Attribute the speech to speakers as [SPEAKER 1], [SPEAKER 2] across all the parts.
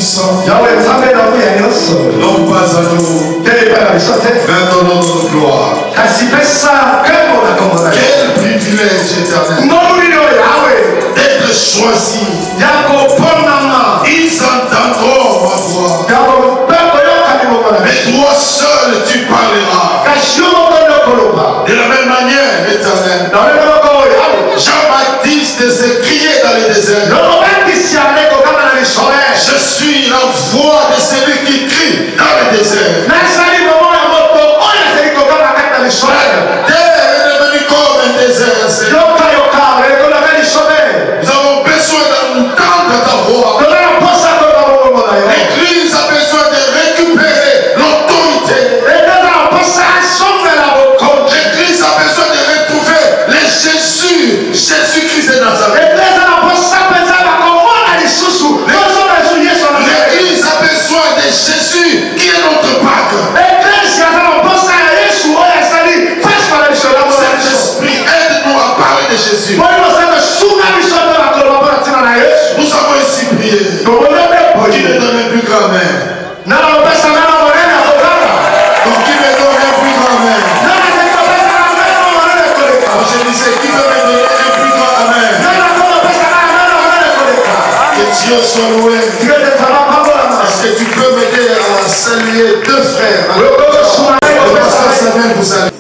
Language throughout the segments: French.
[SPEAKER 1] Tout-Puissant, non pas à nous, mais dans notre gloire. Quel privilège éternel d'être choisi. Ils entendront ma voix, mais toi seul tu parleras. De la même manière, éternel, Jean-Baptiste s'est crié dans le désert. Je suis la voix de celui qui crie dans le désert. Terre est devenue comme un désert. Nous avons besoin d'entendre ta voix. L'Église a besoin de récupérer l'autorité. L'Église a besoin de retrouver les Jésus-Christ de Nazareth. L'Église a besoin de Jésus qui est notre Pâque. Saint-Esprit, aide-nous à parler de Jésus. Nous avons ici prié. Qui ne donne un plus grand main? Donc qui me donne un plus grand main? Je disais, qui veut me donner un plus grand main? Que Dieu soit loué. Est-ce que tu peux m'aider à saluer deux frères? Le pasteur Samuel vous salue.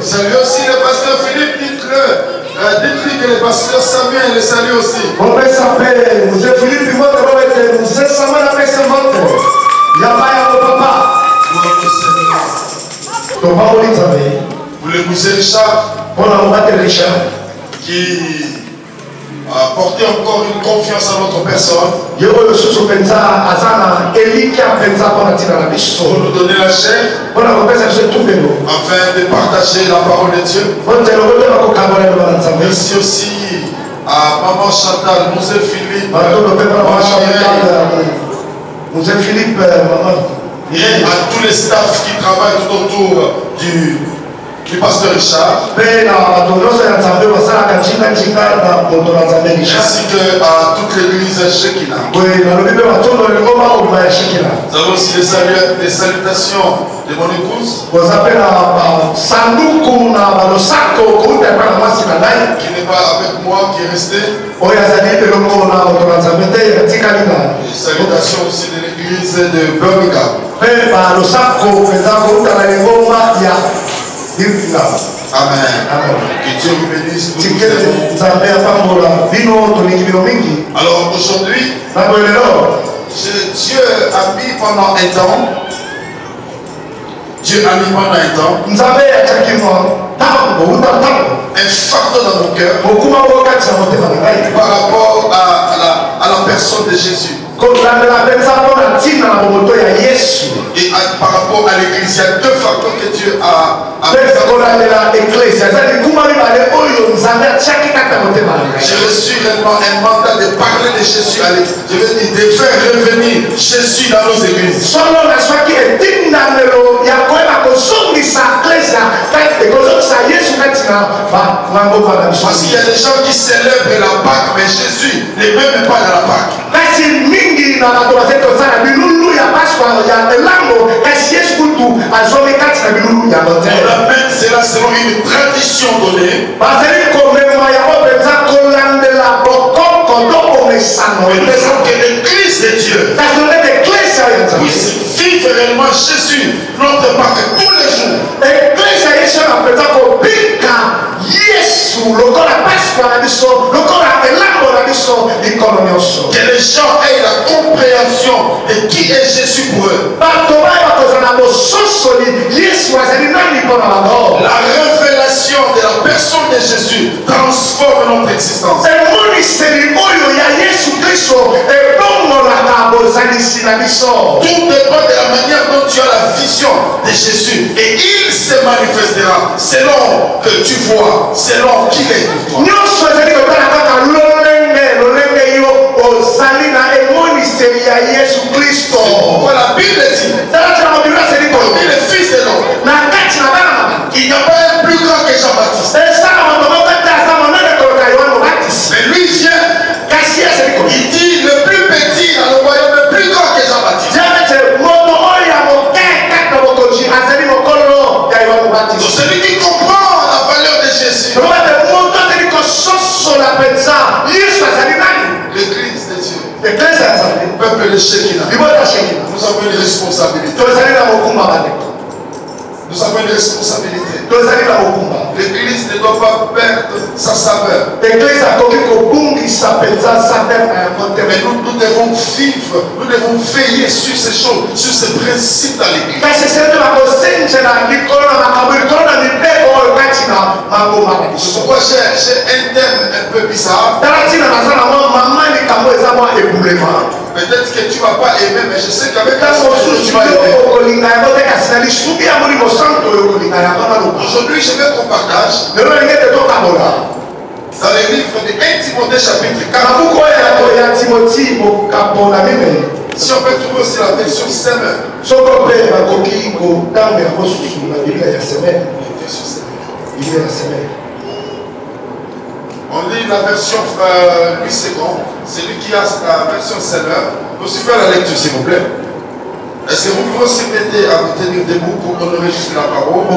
[SPEAKER 1] Salut aussi le pasteur Philippe, dites-lui que le pasteur Samuel le salue aussi. Pour le musée Richard, qui a porté encore une confiance en notre personne, pour nous donner la chair, afin de partager la parole de Dieu. Merci aussi à Maman Chantal, Mosé Philippe, et à tous les staffs qui travaillent tout autour du pasteur Richard, ainsi que à toute l'église Shekinah. Nous avons aussi des salutations de mon épouse, qui n'est pas avec moi, qui est restée. Des salutations aussi de l'église de Birmingham. Amen. Que Dieu vous bénisse. Alors aujourd'hui, Dieu a mis pendant un temps. Un fardeau dans mon cœur par rapport à la personne de Jésus. Et par rapport à l'église, il y a deux facteurs que Dieu a j'ai reçu réellement un mandat de parler de Jésus à l'église. Je veux dire, de faire revenir Jésus dans nos églises. Parce qu'il y a des gens qui célèbrent la Pâque, mais Jésus n'est même pas dans la Pâque. Cela selon une tradition donnée. Mais nous savons que l'église de Dieu puisse vivre réellement Jésus, notre Pâque, tous les jours. Que les gens aient la compréhension de qui est Jésus pour eux. La révélation de la personne de Jésus transforme notre existence. Tout dépend de la manière dont tu as la vision de Jésus. Et il se manifestera selon que tu vois, selon qu'il est pour toi. Pourquoi la Bible dit, parmi les fils de l'homme, il n'y a pas un plus grand que Jean-Baptiste. Mais lui vient le Shekinah. Nous avons une responsabilité. Nous avons une responsabilité. L'église ne doit pas perdre sa saveur. Mais nous devons vivre, nous devons veiller sur ces choses, sur ces principes dans l'église. C'est pourquoi j'ai un terme un peu bizarre. Peut-être que tu ne vas pas aimer, mais je sais qu'avec la chose, tu vas aimer. Aujourd'hui, je veux qu'on partage dans les livres de 1 Timothée chapitre 4. Si on peut trouver aussi la version Semeur. On lit la version Louis II, c'est lui qui a la version Semeur. Vous pouvez faire la lecture s'il vous plaît. Est-ce que vous pouvez aussi m'aider à vous tenir debout pour qu'on enregistre la parole? On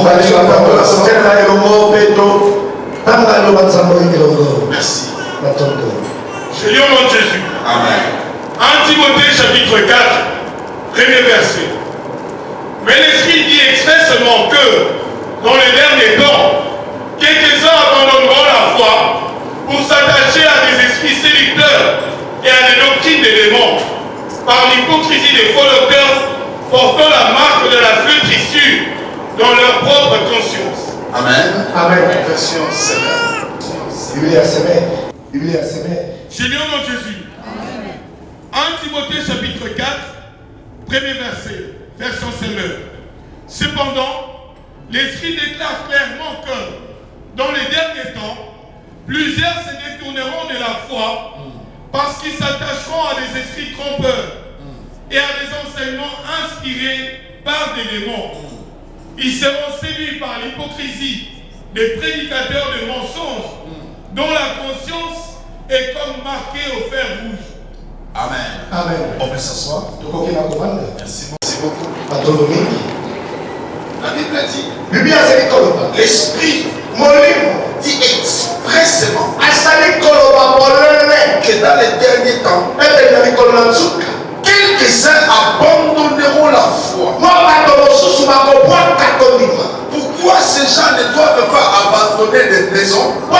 [SPEAKER 1] va lire la parole. Merci.
[SPEAKER 2] Je lis au nom de Jésus.
[SPEAKER 1] Amen.
[SPEAKER 2] 1 Timothée chapitre 4, premier verset. Mais l'Esprit dit expressément que, dans les derniers temps, quelques-uns abandonneront la foi pour s'attacher à des esprits séducteurs et à des doctrines des démons, par l'hypocrisie des faux docteurs portant la marque de la flétrissure dans leur propre conscience.
[SPEAKER 1] Amen. Amen. Version Semeur.
[SPEAKER 2] Je lis au nom de Jésus. 1 Timothée chapitre 4, premier verset, version Semeur. Cependant, l'Esprit déclare clairement que, dans les derniers temps, plusieurs se détourneront de la foi parce qu'ils s'attacheront à des esprits trompeurs et à des enseignements inspirés par des démons. Ils seront séduits par l'hypocrisie des prédicateurs de mensonges dont la conscience est comme marquée au fer rouge.
[SPEAKER 1] Amen.
[SPEAKER 3] Amen.
[SPEAKER 1] On peut s'asseoir. Merci beaucoup. La Bible a dit, l'Esprit dit expressément que dans les derniers temps, quelques-uns abandonneront la foi. Pourquoi ces gens ne doivent pas abandonner des maisons? On va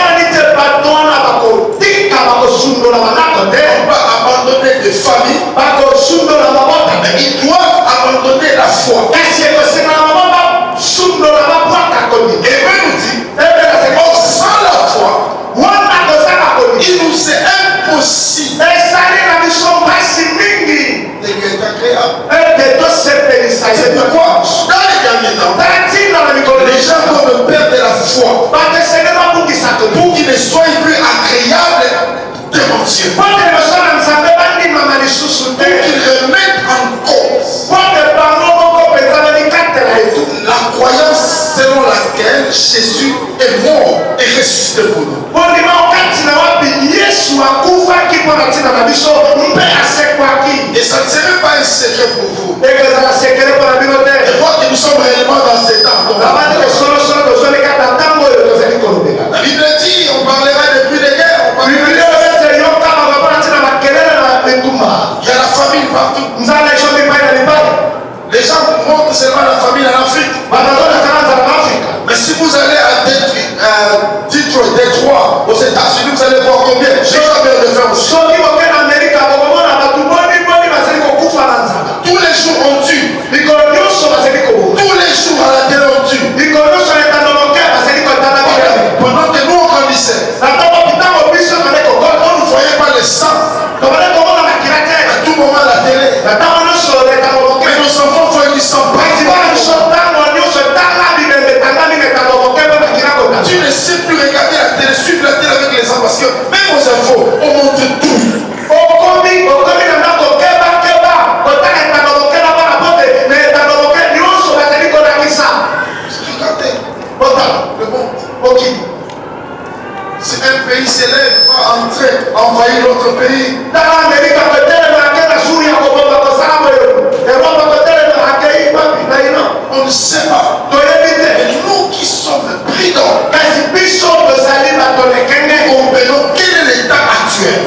[SPEAKER 1] abandonner des familles. Mais ils doivent abandonner la foi. Et Dieu nous dit, sans la foi, il nous est impossible de lui être agréable. C'est pourquoi, dans les derniers temps, les gens doivent perdre la foi pour qu'ils ne soient plus agréables devant Dieu. Pour qu'ils remettent en cause la croyance selon laquelle Jésus est mort et ressuscité pour nous. Et ça ne serait pas un secret pour vous. Et voir que nous sommes réellement dans ces temps. La Bible dit, on parlera de plus de guerre. Il y a la famine partout. Les gens montrent seulement la famine en Afrique. Mais si vous allez à Détroit, aux États-Unis, vous allez voir combien. J'ai jamais de faire aussi. Tous les jours on tue. Tous les jours à la télé on tue. Pendant que nous on grandissait, on ne voyait pas le sang. À tout moment à la télé. Mais nos enfants voient qu'ils sont pas. Tu ne sais plus regarder la télé, suivre la télé avec les enfants parce que même aux infos, on montre tout. Regardez le monde. Si un pays s'élève, va entrer, envahir l'autre pays. On ne sait pas. Et nous qui sommes prudents, comprenons quel est l'état actuel.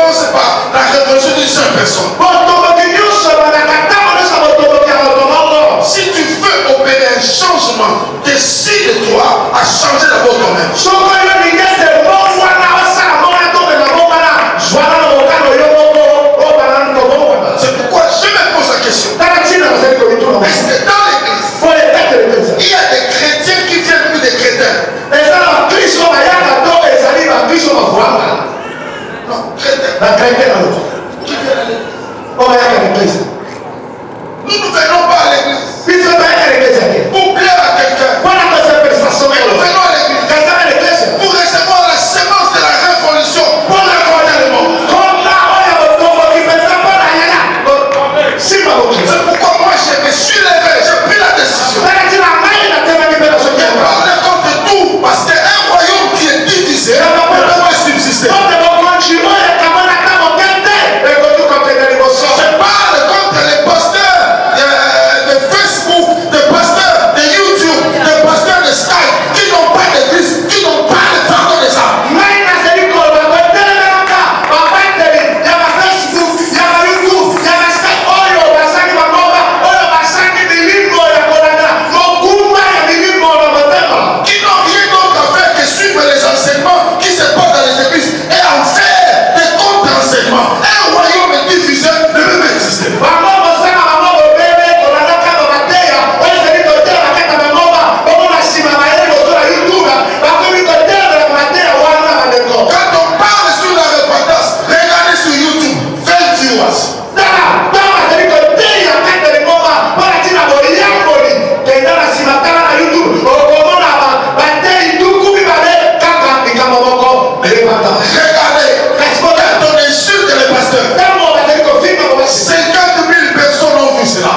[SPEAKER 1] commence par la révolution d'une seule personne. Si tu veux opérer un changement, décide-toi à changer d'abord toi-même. C'est pourquoi je me pose la question. Est-ce que dans l'église, il y a des chrétiens qui viennent plus des crétins? Non, crétins. Qui viennent à l'église? Nous ne venons pas à l'église pour plaire à quelqu'un. Nous venons à l'église pour recevoir la semence de la révolution pour réformer le monde. C'est pourquoi moi je me suis levé, j'ai pris la décision de parler contre tout, parce qu'un royaume qui est divisé ne peut pas subsister. Je parle contre les pasteurs de Facebook, des pasteurs de YouTube, des pasteurs de Skype qui n'ont pas d'église, qui n'ont pas de fardeau des âmes. Qui n'ont rien d'autre à faire que suivre les enseignements qui se passent dans les églises et en faire des contre-enseignements. Un royaume divisé ne peut pas exister. Quand on parle sur la repentance, regardez sur YouTube, 20 viewers. Regardez, quand on insulte les pasteurs, 50 000 personnes ont vu cela.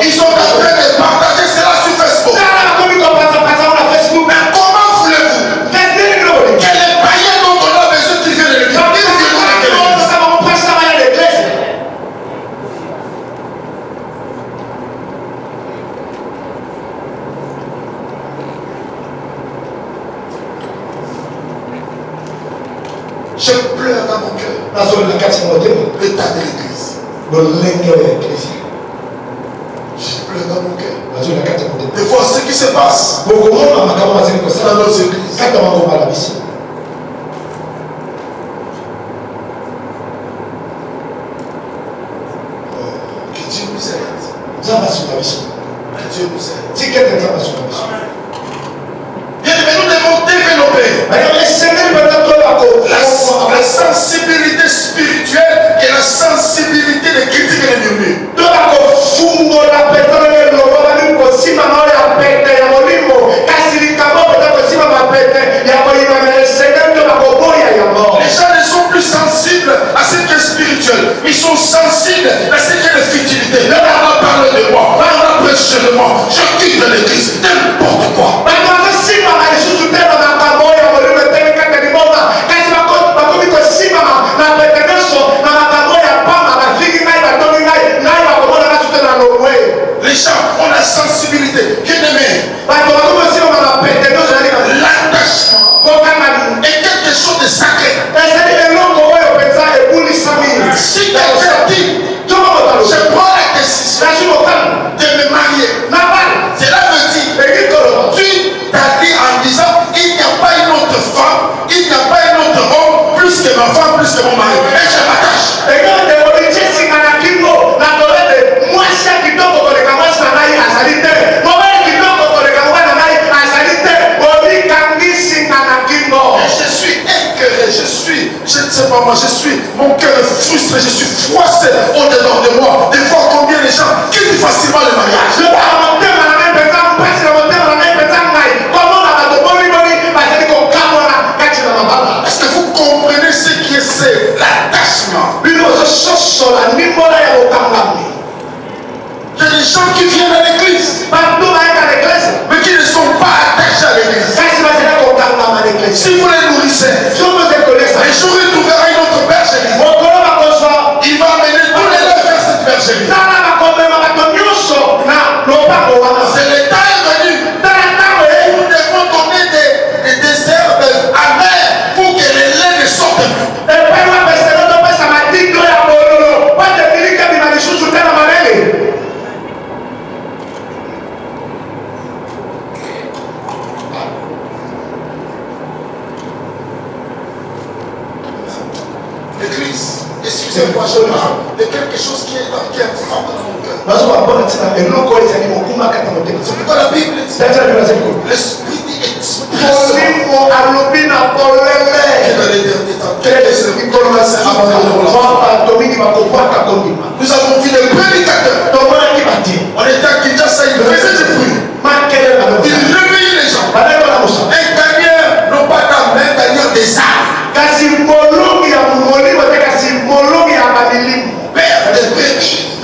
[SPEAKER 1] Ils sont en train de partager cela sur Facebook. Mais comment voulez-vous que les païens dont on a besoin qui viennent de l'église, je pleure dans mon cœur l'état de l'église. Je pleure dans mon cœur. Des fois, ce qui se passe dans nos églises. Que Dieu nous aide. Que Dieu nous aide. Bien, mais nous devons développer la sensibilité spirituelle et la sensibilité de critiques et de murmures. Les gens ne sont plus sensibles à ce qui est spirituel. Ils sont sensibles à ce qui est de futilité. Là, on va parler de moi. Là, on va prêcher de moi. Je quitte l'église. N'importe quoi. Les gens ont la sensibilité. Bien aimé. L'attachement est quelque chose de sacré. Si quelqu'un dit, je prends la décision de me marier, cela veut dire, tu t'as dit en disant, il n'y a pas une autre femme, il n'y a pas un autre homme, plus que ma femme, plus que mon mari. Et je m'attache. Je ne sais pas, moi je suis, mon cœur est frustré, je suis froissé au-dedans de moi. Des fois, combien de gens quittent facilement le mariage. Est-ce que vous comprenez ce qui est l'attachement? Il y a des gens qui viennent à l'église, mais qui ne sont pas attachés à l'église. Si vous les nourrissez, un jour il trouvera une autre bergerie. Il va amener tous les lèvres vers cette bergerie. C'est le temps est venu. Nous devons donner des herbes amères pour que les laits ne sortent l'église. Excusez-moi, je parle de quelque chose qui est fort dans mon cœur. C'est pourquoi la Bible dit l'Esprit dit expressement que dans les derniers temps, quelques-uns commencent à abandonner la foi. Nous avons vu des prédicateurs. On était à Kinshasa, ils faisaient du bruit. Ils réveillent les gens. Un gagneur, non pas ta main, un gagneur des armes. Père des brebis.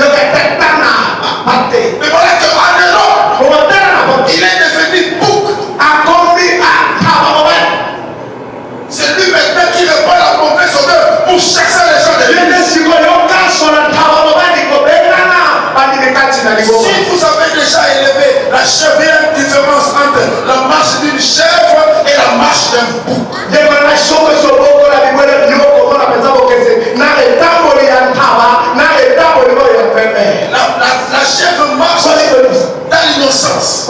[SPEAKER 1] Mais voilà qu'en Europe, il est devenu bouc. C'est lui maintenant qui répand la mauvaise odeur pour chasser les gens de l'église. Si vous avez déjà élevé la chèvre, il y a une différence entre la marche d'une chèvre et la marche d'un bouc. La chèvre marche dans l'innocence.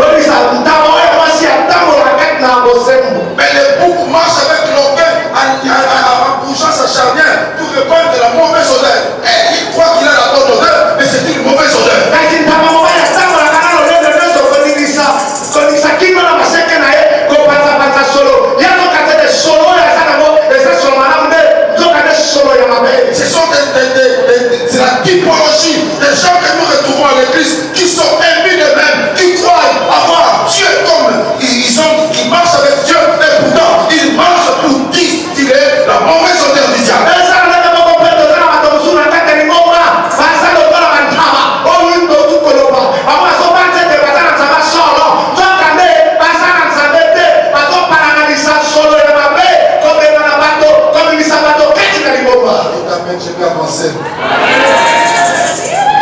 [SPEAKER 1] Mais le bouc marche avec l'orgueil en bougeant sa charnière pour répandre de la mauvaise odeur. Et il croit qu'il a la bonne odeur, mais c'est une mauvaise odeur. C'est la typologie des gens que nous retrouvons à l'église qui sont émus d'eux-mêmes, qui croient avoir Dieu comme ils marchent avec Dieu, et pourtant ils marchent pour distiller la mauvaise odeur du diable. Je vais avancer.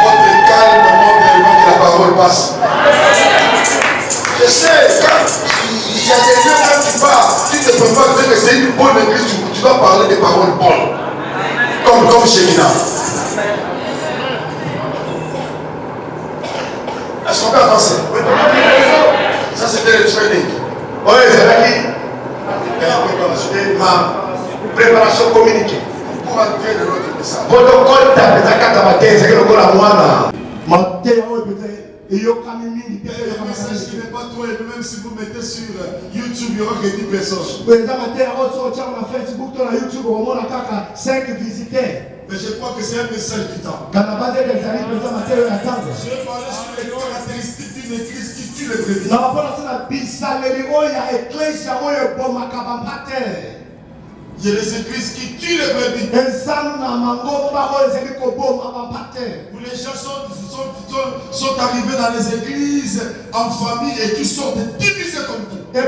[SPEAKER 1] Votre calme montre tellement que la parole passe. Je sais, quand il y a des lieux quand tu pars, tu te prépares que c'est une bonne église, tu dois parler des paroles bonnes. Comme chez Mina. Est-ce qu'on peut avancer? Ça c'était le training. Oui, c'est là qui ma préparation communiquée. Pour entrer dans notre message. Le message qui n'est pas trop élevé, même si vous mettez sur YouTube, il y aura que 10 personnes. Mais je crois que c'est un message du temps. Je vais parler sur les caractéristiques d'une église qui tue les brebis. Il y a des églises qui tuent les brebis. Où les gens sont arrivés dans les églises en famille et qui sont divisés comme tout. Je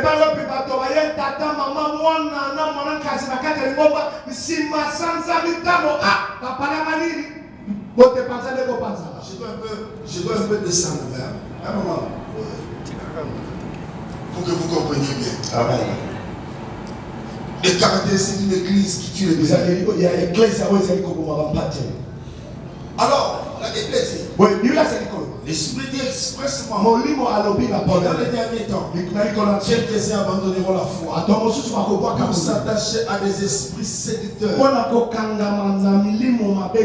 [SPEAKER 1] dois un peu descendre vers un moment pour que vous compreniez bien. Amen. Les caractéristiques d'une église qui tue les brebis. Alors, la église, l'Esprit dit expressement dans les derniers temps, quelques-uns abandonneront la foi pour s'attacher à des esprits séducteurs et à des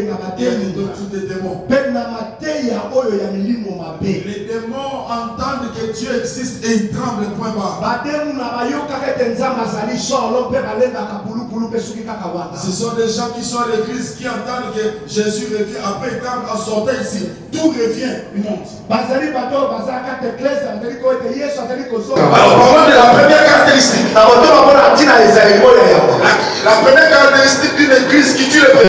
[SPEAKER 1] doctrines de démons. Les démons entendent que Dieu existe et ils tremblent point bas. Ce sont des gens qui sont à l'église qui entendent que Jésus revient après étant en sortant ici. Tout revient, il monte. Alors, parlons de la première caractéristique. La première caractéristique d'une église qui tue les brebis.